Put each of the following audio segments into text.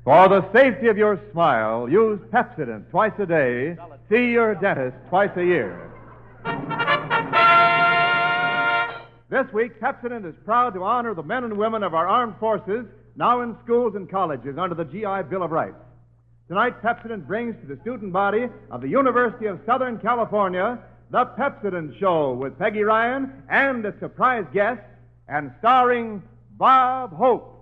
For the safety of your smile, use Pepsodent twice a day. See your dentist twice a year. This week, Pepsodent is proud to honor the men and women of our armed forces now in schools and colleges under the GI Bill of Rights. Tonight, Pepsodent brings to the student body of the University of Southern California the Pepsodent Show with Peggy Ryan and a surprise guest, and starring Bob Hope.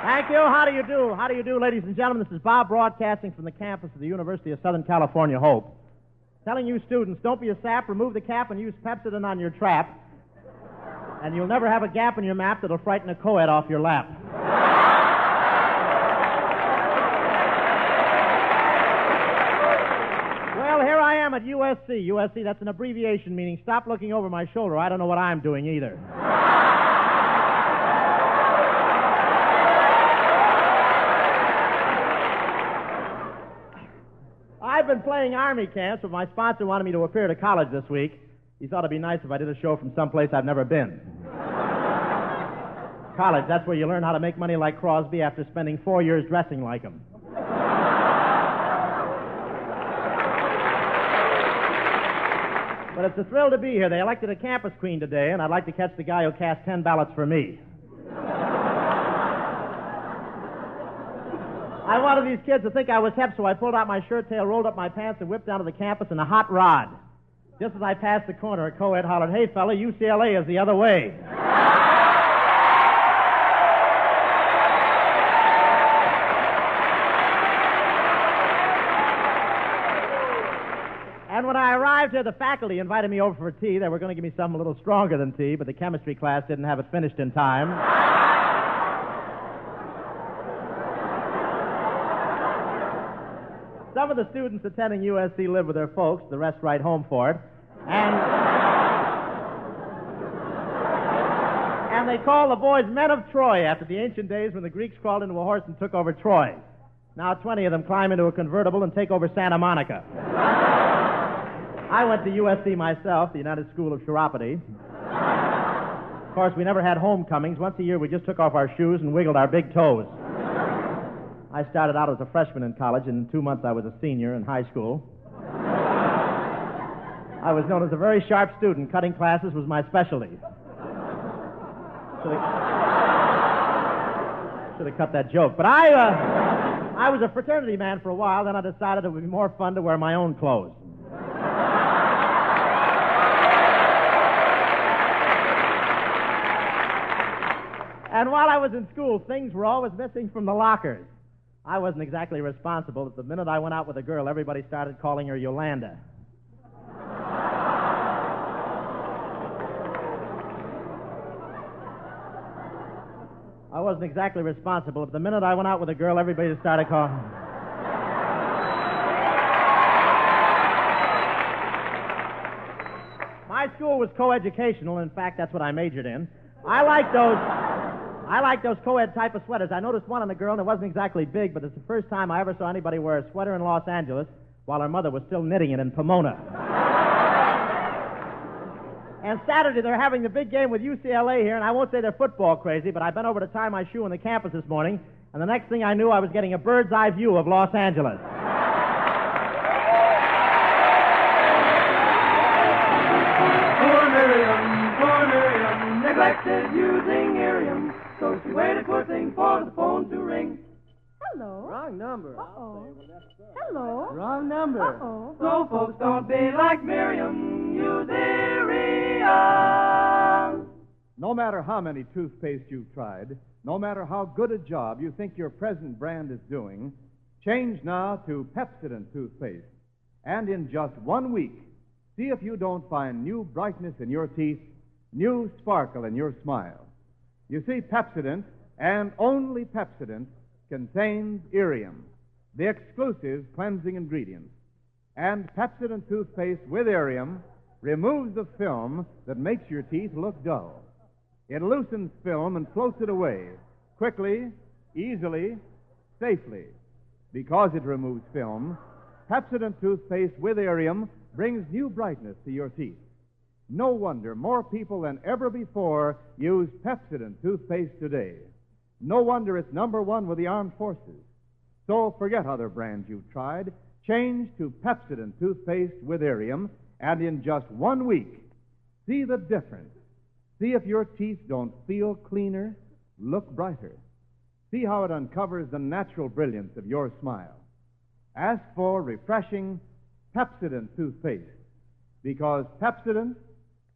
Thank you. How do you do? How do you do, ladies and gentlemen? This is Bob broadcasting from the campus of the University of Southern California, Hope. Telling you students, don't be a sap, remove the cap and use Pepsodent on your trap. And you'll never have a gap in your map that'll frighten a co-ed off your lap. Well, here I am at USC. USC, that's an abbreviation meaning stop looking over my shoulder. I don't know what I'm doing either. I've been playing Army camps, but my sponsor wanted me to appear at a college this week. He thought it'd be nice if I did a show from someplace I've never been. College, that's where you learn how to make money like Crosby after spending 4 years dressing like him. But it's a thrill to be here. They elected a campus queen today, and I'd like to catch the guy who cast 10 ballots for me. I wanted these kids to think I was hep, so I pulled out my shirt tail, rolled up my pants, and whipped down to the campus in a hot rod. Just as I passed the corner, a co-ed hollered, "Hey, fella, UCLA is the other way." And when I arrived here, the faculty invited me over for tea. They were going to give me something a little stronger than tea, but the chemistry class didn't have it finished in time. Some of the students attending USC live with their folks. The rest write home for it. And they call the boys men of Troy after the ancient days when the Greeks crawled into a horse and took over Troy. Now 20 of them climb into a convertible and take over Santa Monica. I went to USC myself, the United School of Sorority. Of course, we never had homecomings. Once a year, we just took off our shoes and wiggled our big toes. I started out as a freshman in college, and in 2 months I was a senior in high school. I was known as a very sharp student. Cutting classes was my specialty. Should have cut that joke. But I was a fraternity man for a while, then I decided it would be more fun to wear my own clothes. And while I was in school, things were always missing from the lockers. I wasn't exactly responsible, but the minute I went out with a girl, everybody started calling her Yolanda. I wasn't exactly responsible, but the minute I went out with a girl, everybody started calling. My school was coeducational. In fact, that's what I majored in. I like those co-ed type of sweaters. I noticed one on the girl, and it wasn't exactly big, but it's the first time I ever saw anybody wear a sweater in Los Angeles while her mother was still knitting it in Pomona. And Saturday, they're having the big game with UCLA here, and I won't say they're football crazy, but I bent over to tie my shoe on the campus this morning, and the next thing I knew, I was getting a bird's eye view of Los Angeles. Poor Miriam, neglected using Irium. So she waited for thing for the phone to ring. Hello. Wrong number. Uh-oh. Hello. Wrong number. Uh-oh. So folks don't be like Miriam. Use Irium. No matter how many toothpaste you've tried, no matter how good a job you think your present brand is doing, change now to Pepsodent toothpaste. And in just 1 week, see if you don't find new brightness in your teeth, new sparkle in your smile. You see, Pepsodent, and only Pepsodent, contains Irium, the exclusive cleansing ingredient. And Pepsodent toothpaste with Irium removes the film that makes your teeth look dull. It loosens film and floats it away quickly, easily, safely. Because it removes film, Pepsodent toothpaste with Irium brings new brightness to your teeth. No wonder more people than ever before use Pepsodent toothpaste today. No wonder it's number one with the armed forces. So forget other brands you've tried. Change to Pepsodent toothpaste with Irium, and in just 1 week, see the difference. See if your teeth don't feel cleaner, look brighter. See how it uncovers the natural brilliance of your smile. Ask for refreshing Pepsodent toothpaste, because Pepsodent,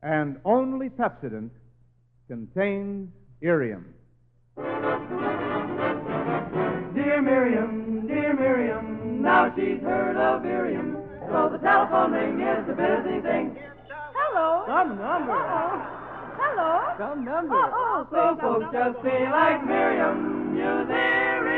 and only Pepsodent, contains Irium. Dear Miriam, now she's heard of Irium, so the telephone ring is a busy thing. Hello. Some number. Hello. Some number. Oh, So folks just be like Miriam, use Irium.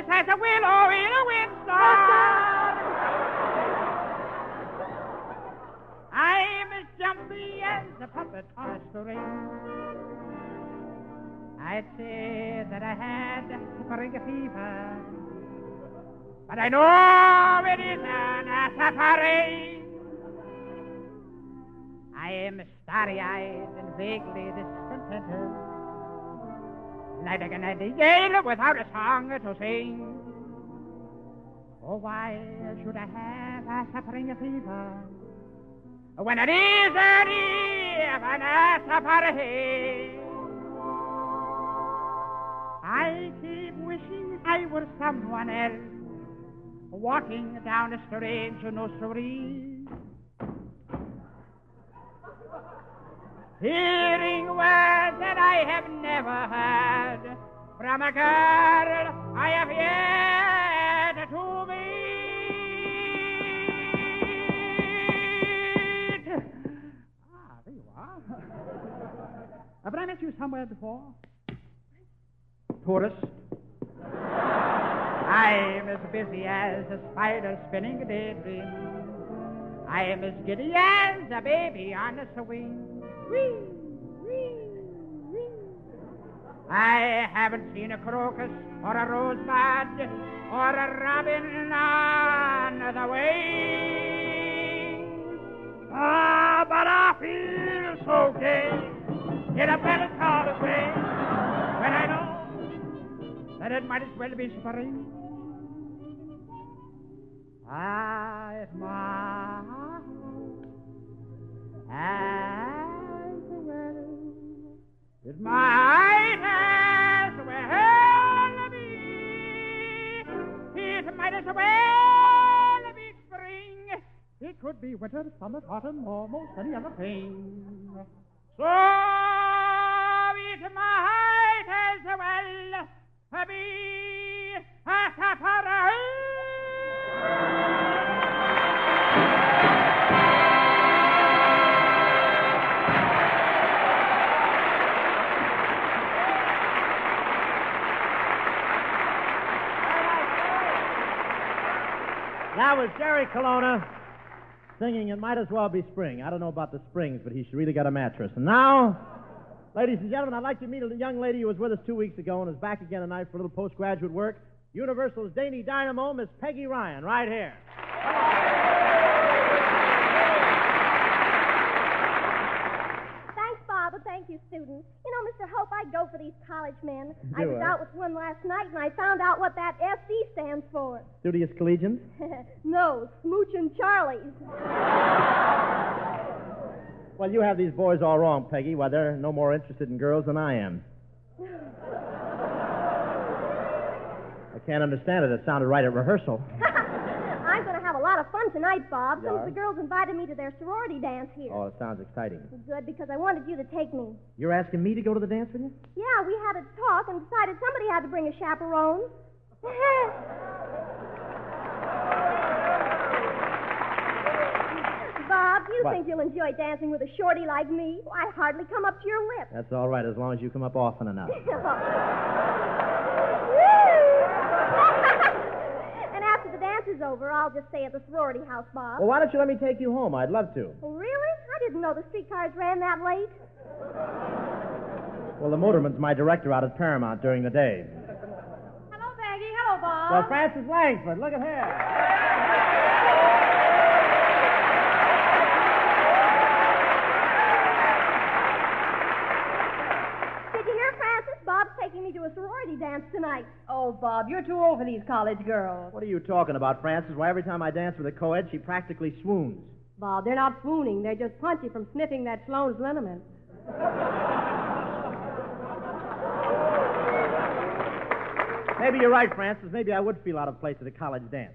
As a willow in a windstorm. I'm as jumpy as a puppet on a string. I'd say that I had spring fever, but I know it isn't a safari. I am starry-eyed and vaguely discontented, like a nightingale without a song to sing. Oh, why should I have a spring fever when it isn't even a safari? I keep wishing I were someone else, walking down a strange nursery, hearing words that I have never heard from a girl I have yet to meet. Ah, there you are. Have I met you somewhere before? Tourist. I'm as busy as a spider spinning a daydream. I am as giddy as a baby on a swing. Whee, whee, whee. I haven't seen a crocus or a rosebud or a robin on the wing. Ah, but I feel so gay in a melancholy way when I know that it might as well be spring. Ah, it might as well. It might as well be. It might as well be spring. It could be winter, summer, autumn, almost any other thing. So it might as well be a safari. That was Jerry Colonna singing It Might As Well Be Spring. I don't know about the springs, but he really got a mattress. And now, ladies and gentlemen, I'd like to meet a young lady who was with us 2 weeks ago and is back again tonight for a little postgraduate work. Universal's Danny Dynamo, Miss Peggy Ryan, right here. Thanks, Bob, and thank you, students. You know, Mr. Hope, I go for these college men. I Do was I? out with one last night, and I found out what that SC stands for. Studious Collegians. No, Smoochin' Charlies. Well, you have these boys all wrong, Peggy. Why, they're no more interested in girls than I am. I can't understand it. It sounded right at rehearsal. I'm going to have a lot of fun tonight, Bob, You since are? the girls invited me to their sorority dance here. Oh, it sounds exciting. Good, because I wanted you to take me. You're asking me to go to the dance with you? Yeah, we had a talk and decided somebody had to bring a chaperone. Bob, do you What? think you'll enjoy dancing with a shorty like me? I hardly come up to your lips. That's all right, as long as you come up often enough. And after the dance is over, I'll just stay at the sorority house, Bob. Well, why don't you let me take you home? I'd love to. Oh, really? I didn't know the streetcars ran that late. Well, the motorman's my director out at Paramount during the day. Hello, Peggy. Hello, Bob. Well, Francis Langford, look at here. Did you hear, Francis? Bob's taking me to a sorority dance tonight. Oh, Bob, you're too old for these college girls. What are you talking about, Francis? Why, every time I dance with a co-ed, she practically swoons. Bob, they're not swooning. They're just punchy from sniffing that Sloan's liniment. Maybe you're right, Francis. Maybe I would feel out of place at a college dance.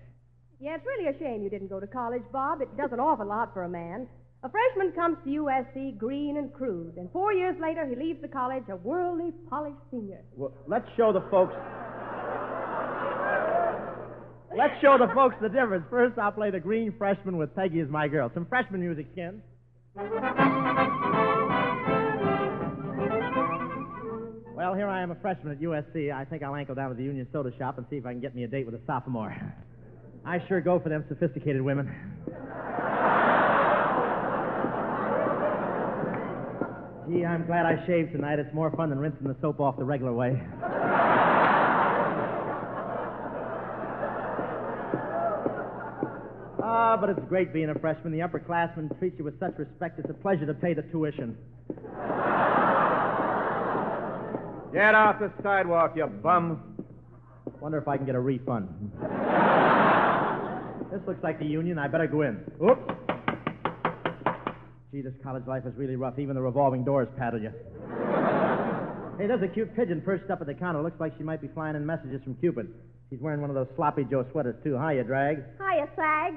Yeah, it's really a shame you didn't go to college, Bob. It does an awful lot for a man. A freshman comes to USC green and crude, and 4 years later he leaves the college a worldly, polished senior. Well, let's show the folks the difference. First, I'll play the green freshman with Peggy as my girl. Some freshman music, Ken. Well, here I am, a freshman at USC. I think I'll ankle down to the Union Soda shop and see if I can get me a date with a sophomore. I sure go for them sophisticated women. Gee, I'm glad I shaved tonight. It's more fun than rinsing the soap off the regular way. But it's great being a freshman. The upperclassmen treat you with such respect. It's a pleasure to pay the tuition. Get off the sidewalk, you bum. Wonder if I can get a refund. This looks like the Union. I better go in. Oops. Gee, this college life is really rough. Even the revolving doors paddle you. Hey, there's a cute pigeon perched up at the counter. Looks like she might be flying in messages from Cupid. She's wearing one of those sloppy Joe sweaters, too. Hiya, Drag. Hiya, Sag.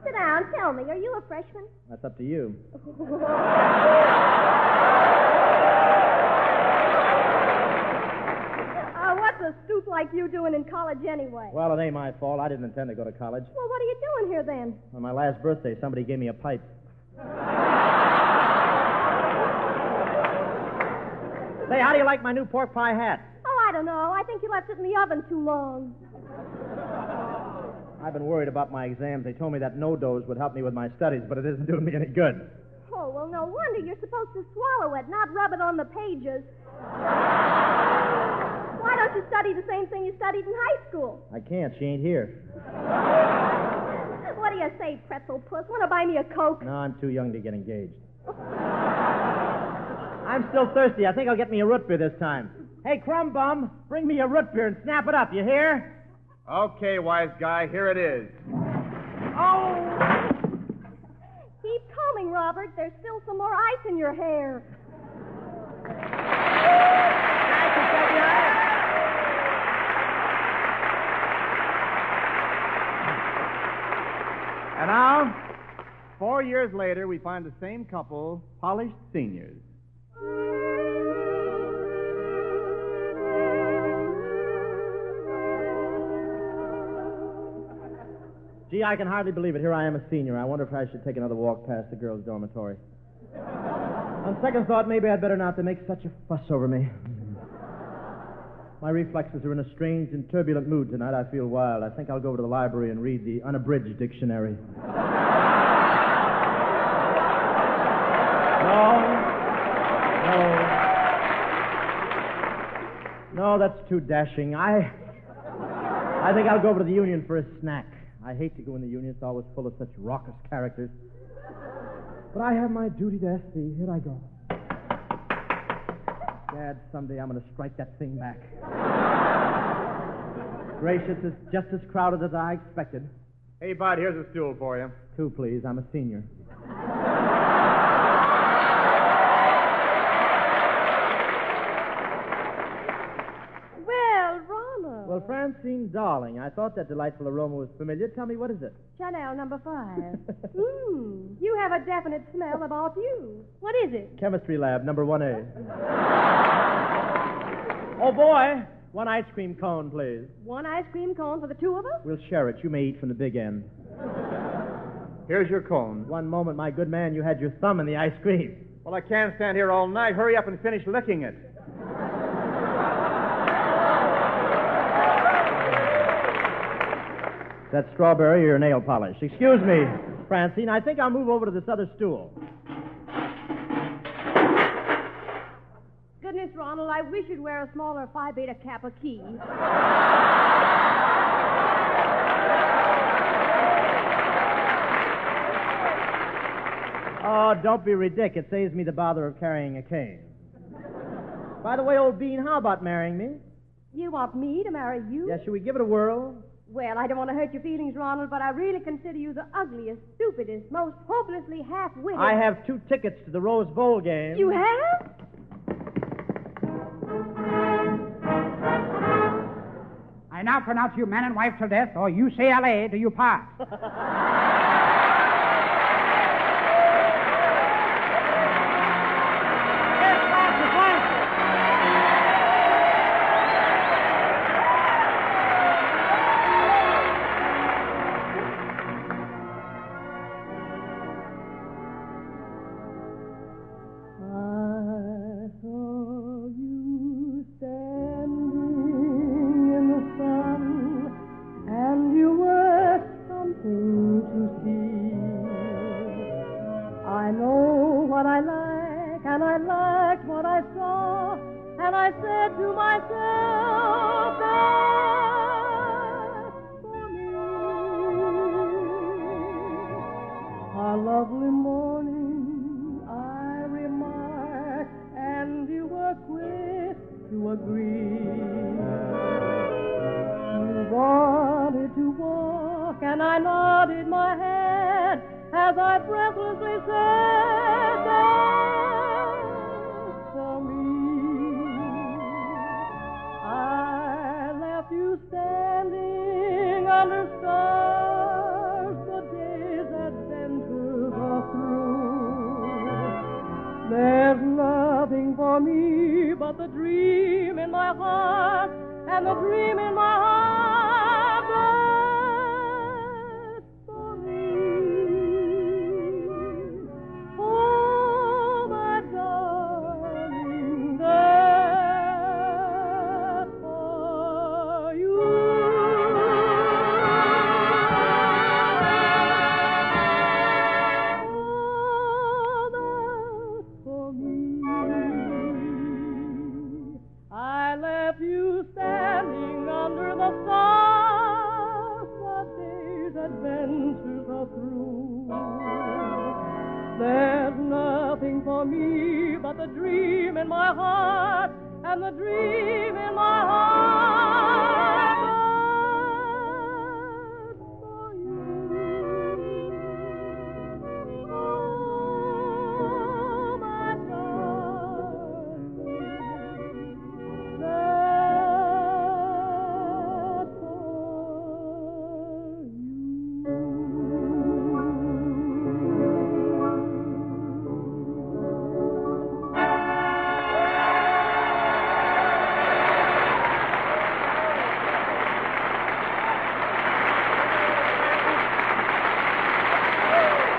Sit down. Tell me, are you a freshman? That's up to you. What's a stoop like you doing in college anyway? Well, it ain't my fault. I didn't intend to go to college. Well, what are you doing here then? On my last birthday, somebody gave me a pipe. Say, how do you like my new pork pie hat? Oh, I don't know. I think you left it in the oven too long. I've been worried about my exams. They told me that no-dose would help me with my studies, but it isn't doing me any good. Oh, well, no wonder. You're supposed to swallow it, not rub it on the pages. Why don't you study the same thing you studied in high school? I can't. She ain't here. What do you say, pretzel puss? Want to buy me a Coke? No, I'm too young to get engaged. I'm still thirsty. I think I'll get me a root beer this time. Hey, Crumb Bum, bring me a root beer and snap it up, you hear? Okay, wise guy, here it is. Oh! Keep coming, Robert. There's still some more ice in your hair. And now, 4 years later, we find the same couple, polished seniors. Gee, I can hardly believe it. Here I am a senior. I wonder if I should take another walk past the girls' dormitory. On second thought, maybe I'd better not to make such a fuss over me. My reflexes are in a strange and turbulent mood tonight. I feel wild. I think I'll go over to the library and read the unabridged dictionary. No, that's too dashing. I think I'll go over to the Union for a snack. I hate to go in the Union. It's always full of such raucous characters. But I have my duty to SC. Here I go. Dad, someday I'm going to strike that thing back. Gracious, it's just as crowded as I expected. Hey, Bud, here's a stool for you. 2, please. I'm a senior. Well, Ronald. Well, Francine, darling, I thought that delightful aroma was familiar. Tell me, what is it? Chanel number 5. You have a definite smell about you. What is it? Chemistry lab, number 1A. Oh, boy. 1 ice cream cone, please. 1 ice cream cone for the 2 of us? We'll share it. You may eat from the big end. Here's your cone. One moment, my good man, you had your thumb in the ice cream. Well, I can't stand here all night. Hurry up and finish licking it. That strawberry or your nail polish? Excuse me, Francine. I think I'll move over to this other stool. Goodness, Ronald, I wish you'd wear a smaller Phi Beta Kappa key. Oh, don't be ridiculous. It saves me the bother of carrying a cane. By the way, old Bean, how about marrying me? You want me to marry you? Yeah, should we give it a whirl? Well, I don't want to hurt your feelings, Ronald, but I really consider you the ugliest, stupidest, most hopelessly half-witted... I have 2 tickets to the Rose Bowl game. You have? I now pronounce you man and wife till death, or UCLA do you pass.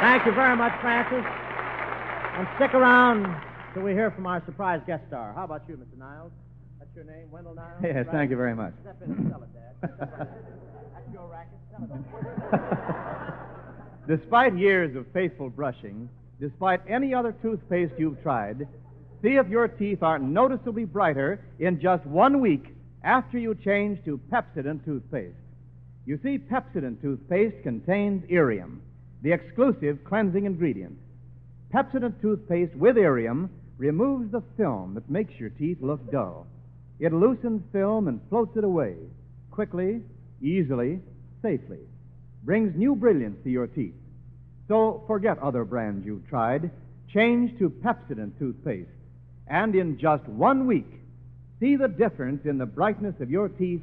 Thank you very much, Francis. And stick around till we hear from our surprise guest star. How about you, Mr. Niles? That's your name, Wendell Niles? Yes, right? thank you very much. Step in and sell it, Dad. That's your racket. Sell it. Despite years of faithful brushing, despite any other toothpaste you've tried, see if your teeth aren't noticeably brighter in just 1 week after you change to Pepsodent toothpaste. You see, Pepsodent toothpaste contains irium, the exclusive cleansing ingredient. Pepsodent toothpaste with irium removes the film that makes your teeth look dull. It loosens film and floats it away, quickly, easily, safely. Brings new brilliance to your teeth. So forget other brands you've tried. Change to Pepsodent toothpaste. And in just 1 week, see the difference in the brightness of your teeth,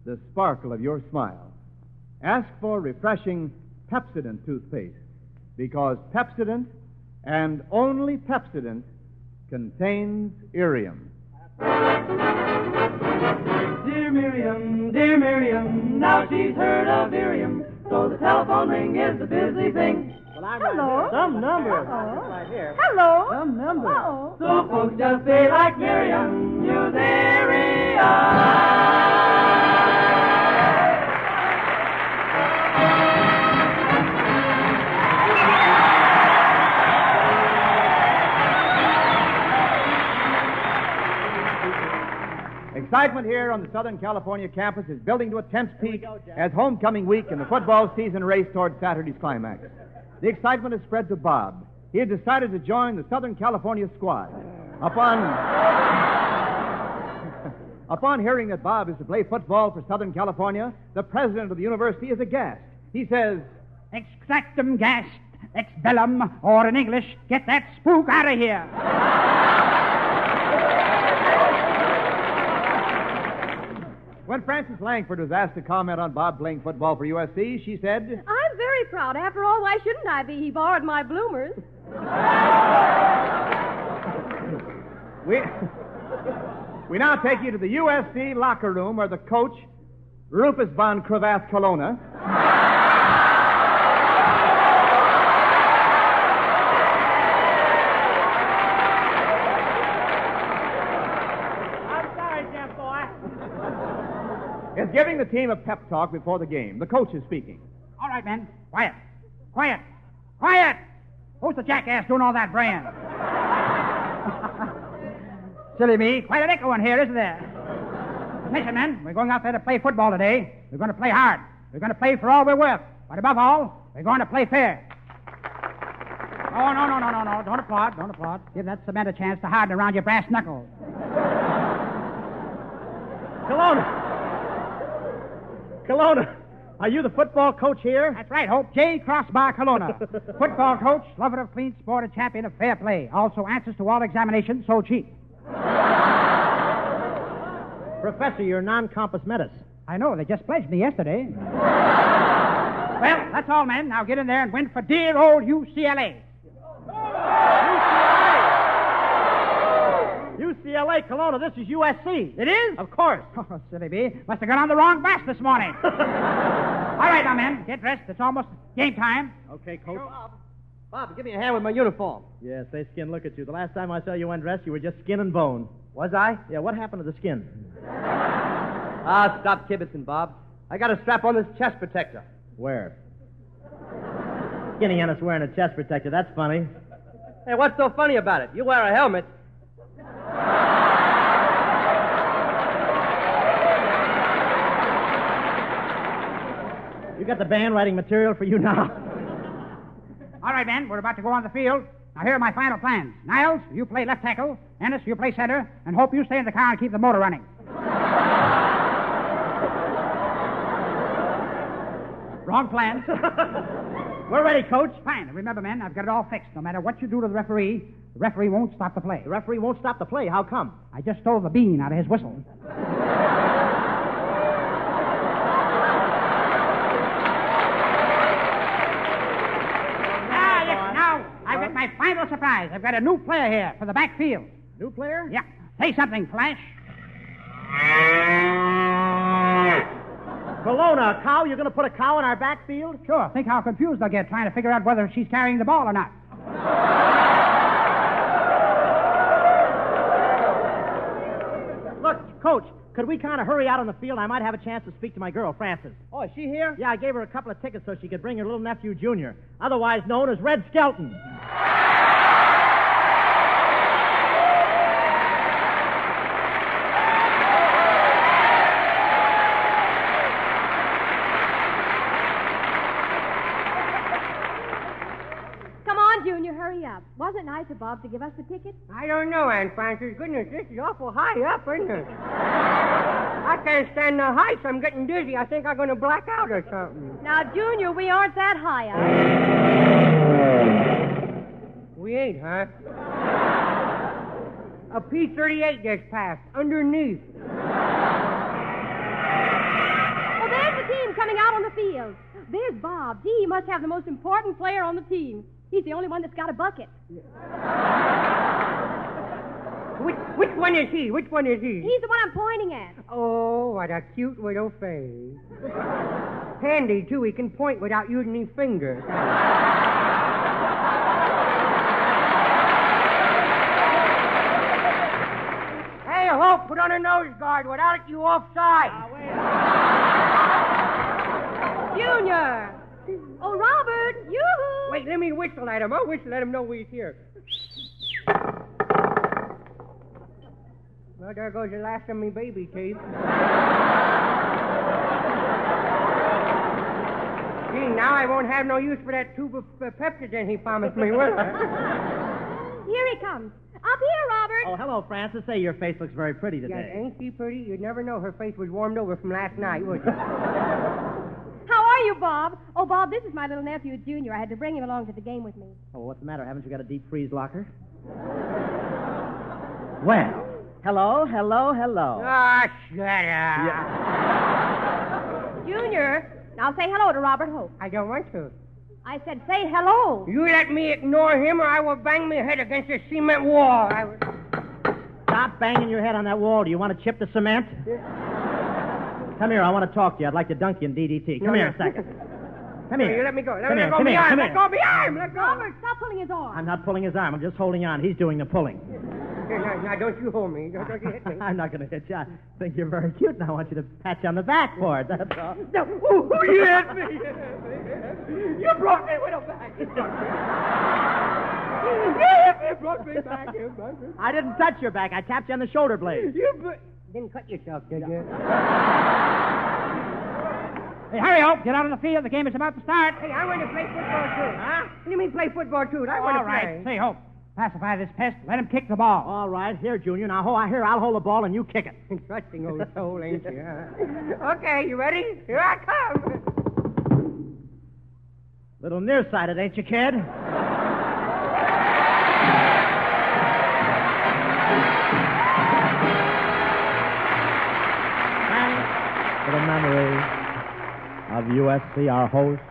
the sparkle of your smile. Ask for refreshing Pepsodent toothpaste, because Pepsodent, and only Pepsodent, contains irium. Dear Miriam, now she's heard of irium, so the telephone ring is a busy thing. I'm Hello. right here. Some number. Uh-oh. Right here. Hello. Some number. Uh-oh. So folks just say like Miriam, use area. Excitement here on the Southern California campus is building to a tense peak as homecoming week and the football season race toward Saturday's climax. The excitement has spread to Bob. He had decided to join the Southern California squad. Upon hearing that Bob is to play football for Southern California, the president of the university is aghast. He says, Extractum gast, expellum, or in English, get that spook out of here. When Frances Langford was asked to comment on Bob playing football for USC, she said, I'm very proud. After all, why shouldn't I be? He borrowed my bloomers. We now take you to the USC locker room where the coach, Rufus von Cravath Colonna, is giving the team a pep talk before the game. The coach is speaking. All right, men. Quiet. Quiet. Quiet! Who's the jackass doing all that braying? Silly me. Quite an echo in here, isn't there? Listen, men. We're going out there to play football today. We're going to play hard. We're going to play for all we're worth. But above all, we're going to play fair. Oh, no. Don't applaud. Don't applaud. Give that cement a chance to harden around your brass knuckles. Kelowna, are you the football coach here? That's right, Hope. J. Crossbar Kelowna. Football coach, lover of clean sport, and champion of fair play. Also answers to all examinations, so cheap. Professor, you're non-compass metis. I know, they just pledged me yesterday. Well, that's all, men. Now get in there and win for dear old UCLA. UCLA, Kelowna, this is USC. It is? Of course. Oh, silly bee. Must have got on the wrong bus this morning. All right, now, men, get dressed. It's almost game time. Okay, Coach. Bob, give me a hand with my uniform. Yeah, say, Skin, look at you. The last time I saw you undressed, you were just skin and bone. Was I? Yeah, what happened to the skin? Ah, stop kibitzing, Bob. I got to strap on this chest protector. Where? Skinny Ennis wearing a chest protector. That's funny. Hey, what's so funny about it? You wear a helmet. You got the band writing material for you now. All right, men, we're about to go on the field. Now, here are my final plans. Niles, you play left tackle. Ennis, you play center. And Hope, you stay in the car and keep the motor running. Wrong plan. We're ready, Coach. Fine. Remember, men, I've got it all fixed. No matter what you do to the referee won't stop the play. The referee won't stop the play. How come? I just stole the bean out of his whistle. Now, I've got my final surprise. I've got a new player here for the backfield. New player? Yeah. Say something, Flash. Kelowna, a cow? You're going to put a cow in our backfield? Sure. Think how confused they'll get trying to figure out whether she's carrying the ball or not. Look, Coach, could we kind of hurry out on the field? I might have a chance to speak to my girl, Frances. Oh, is she here? Yeah, I gave her a couple of tickets so she could bring her little nephew, Junior, otherwise known as Red Skelton. Come on, Junior, hurry up. Wasn't it nice of Bob to give us the ticket? I don't know, Aunt Frances. Goodness, this is awful high up, isn't it? I can't stand the heights. I'm getting dizzy. I think I'm going to black out or something. Now, Junior, we aren't that high up. We ain't, huh? A P-38 just passed, underneath. Oh, there's the team coming out on the field. There's Bob. Gee, he must have the most important player on the team. He's the only one that's got a bucket. Which one is he? Which one is he? He's the one I'm pointing at. Oh, what a cute little face. Handy, too. He can point without using his fingers. Hope, put on a nose guard. Without it, you offside. Junior! Oh, Robert! Yoo-hoo! Wait, let me whistle at him. I'll whistle at him know he's here. Well, there goes the last of me baby teeth. Gee, now I won't have no use for that tube of Pepsodent he promised me, will I? Here he comes. Up here, Robert. Oh, hello, Francis. Say, your face looks very pretty Yeah, today. ain't she pretty? You'd never know her face was warmed over from last night, would you? How are you, Bob? Oh, Bob, this is my little nephew, Junior. I had to bring him along to the game with me. Oh, what's the matter? Haven't you got a deep freeze locker? Well, hello. Ah, shut up. Junior, now say hello to Robert Hope. I don't want to. I said say hello. You let me ignore him or I will bang my head against a cement wall. Stop banging your head on that wall. Do you want to chip the cement? Come here. I want to talk to you. I'd like to dunk you in DDT. Come here a second. Come here. You let me go. Let Come me here, go come here, behind. come Let here. go behind. Let go. Robert, stop pulling his arm. I'm not pulling his arm. I'm just holding on. He's doing the pulling. Now, don't you hold me. Don't you hit me. I'm not going to hit you. I think you're very cute, and I want you to pat you on the back for it. That's all. No. Ooh, you hit me. You brought me with a back. You brought me back. I didn't touch your back. I tapped you on the shoulder blade. You didn't cut yourself, did you? Hey, hurry up. Get out on the field. The game is about to start. Hey, I want to play football, too. Huh? What do you mean play football, too? I want to All right. play. Say, Hope, pacify this pest. Let him kick the ball. All right. Here, Junior. Now, I'll hold the ball, and you kick it. Trusting old soul, ain't you? Huh? Okay, you ready? Here I come. Little nearsighted, ain't you, kid? For the memory of USC, our host,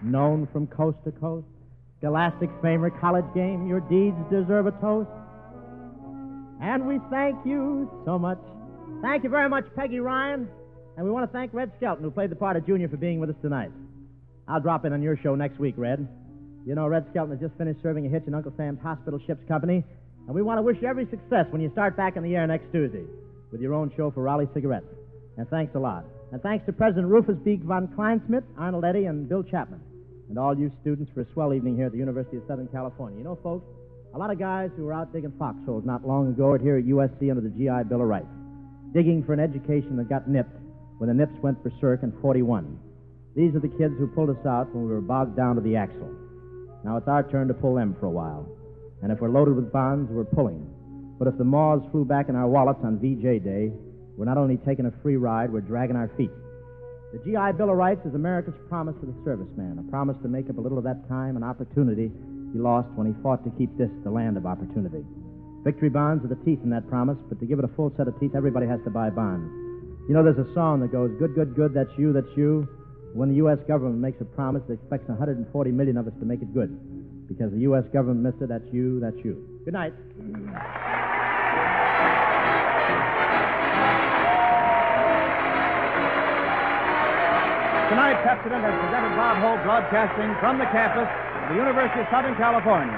known from coast to coast, scholastic famer, college game, your deeds deserve a toast. And we thank you so much. Thank you very much, Peggy Ryan. And we want to thank Red Skelton, who played the part of Junior, for being with us tonight. I'll drop in on your show next week, Red. You know, Red Skelton has just finished serving a hitch in Uncle Sam's Hospital Ships Company, and we want to wish you every success when you start back in the air next Tuesday with your own show for Raleigh Cigarettes. And thanks a lot. And thanks to President Rufus B. von Kleinsmith, Arnold Eddy, and Bill Chapman, and all you students for a swell evening here at the University of Southern California. You know, folks, a lot of guys who were out digging foxholes not long ago are here at USC under the GI Bill of Rights, digging for an education that got nipped when the nips went berserk in 41. These are the kids who pulled us out when we were bogged down to the axle. Now it's our turn to pull them for a while. And if we're loaded with bonds, we're pulling. But if the maws flew back in our wallets on VJ Day, we're not only taking a free ride, we're dragging our feet. The GI Bill of Rights is America's promise to the serviceman, a promise to make up a little of that time and opportunity he lost when he fought to keep this the land of opportunity. Victory bonds are the teeth in that promise, but to give it a full set of teeth, everybody has to buy bonds. You know, there's a song that goes, good, good, good, that's you, that's you. When the U.S. government makes a promise, it expects 140 million of us to make it good. Because the U.S. government missed it, that's you, that's you. Good night. Tonight, Pepsodent has presented Bob Hope broadcasting from the campus of the University of Southern California.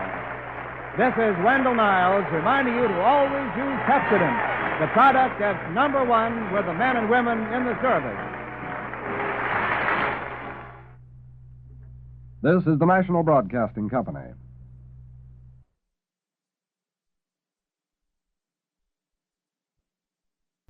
This is Wendell Niles reminding you to always use Pepsodent, the product that's #1 with the men and women in the service. This is the National Broadcasting Company.